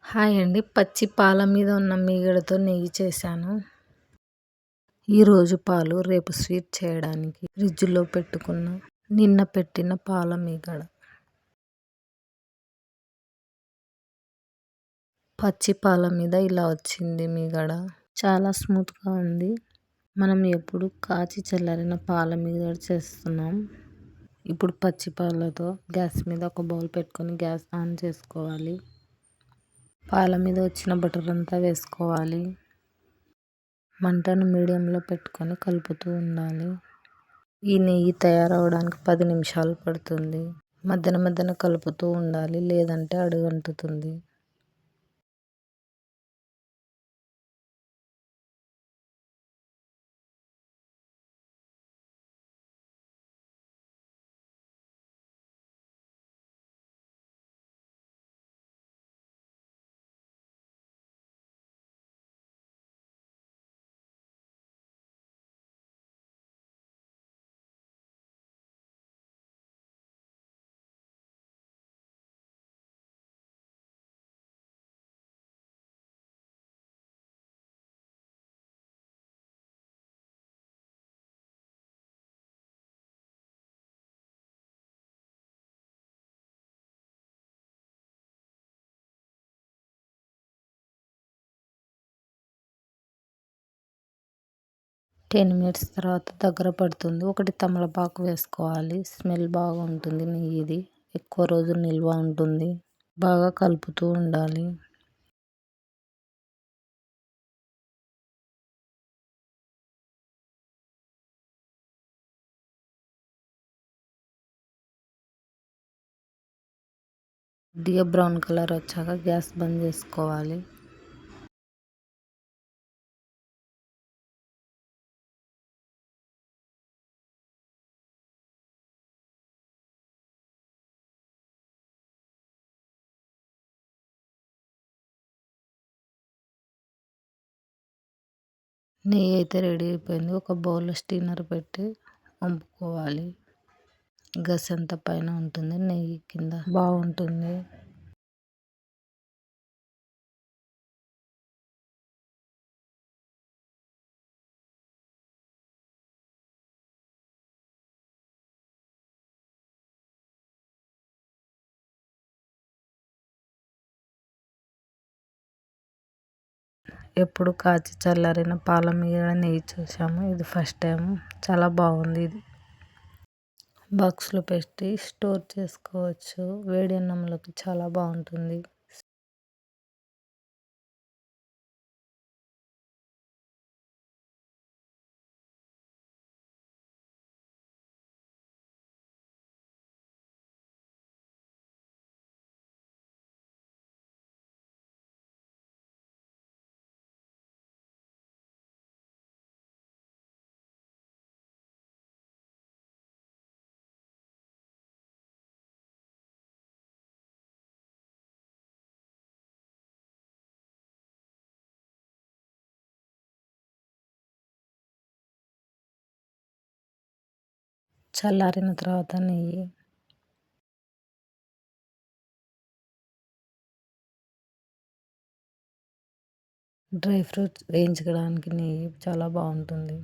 Hi అండి. పచ్చి పాల మీద ఉన్న మీగడతో నెయ్యి చేశాను. ఈరోజు పాలు రేపు స్వీట్ చేయడానికి ఫ్రిడ్జ్‌లో పెట్టుకున్న నిన్న పెట్టిన పాల మీగడ. పచ్చి పాల మీద ఇలా వచ్చింది మీగడ. చాలా స్మూత్‌గా ఉంది. మనం ఎప్పుడు కాచి చల్లారిన పాల మీగడ చేస్తున్నాం. ఇప్పుడు పచ్చి పాలతో గ్యాస్ మీద ఒక బౌల్ పెట్టుకొని గ్యాస్ ఆన్ చేసుకోవాలి. పాల మీద వచ్చిన బటర్ అంతా వేసుకోవాలి. మంటను మీడియంలో పెట్టుకొని కలుపుతూ ఉండాలి. ఈ నెయ్యి తయారవడానికి 10 నిమిషాలు పడుతుంది. మధ్యన మధ్యన కలుపుతూ ఉండాలి, లేదంటే అడుగంటుతుంది. టెన్ మినిట్స్ తర్వాత దగ్గర పడుతుంది. ఒకటి తమలపాకు వేసుకోవాలి. స్మెల్ బాగుంటుంది నెయ్యిది. ఎక్కువ రోజులు నిల్వ ఉంటుంది. బాగా కలుపుతూ ఉండాలి. కొద్దిగా బ్రౌన్ కలర్ వచ్చాక గ్యాస్ బంద్ చేసుకోవాలి. నెయ్యి అయితే రెడీ అయిపోయింది. ఒక బౌల్లో స్టీమర్ పెట్టి వంపుకోవాలి. గసంత పైన ఉంటుంది, నెయ్యి కింద బాగుంటుంది. ఎప్పుడు కాచి చల్లారిన పాల మీద నెయ్యి చూసాము. ఇది ఫస్ట్ టైం. చాలా బాగుంది. ఇది బాక్స్లో పెట్టి స్టోర్ చేసుకోవచ్చు. వేడి అన్నంలోకి చాలా బాగుంటుంది. చల్లారిన తర్వాత నెయ్యి, డ్రై ఫ్రూట్స్ వేయించుకోవడానికి నెయ్యి చాలా బాగుంటుంది.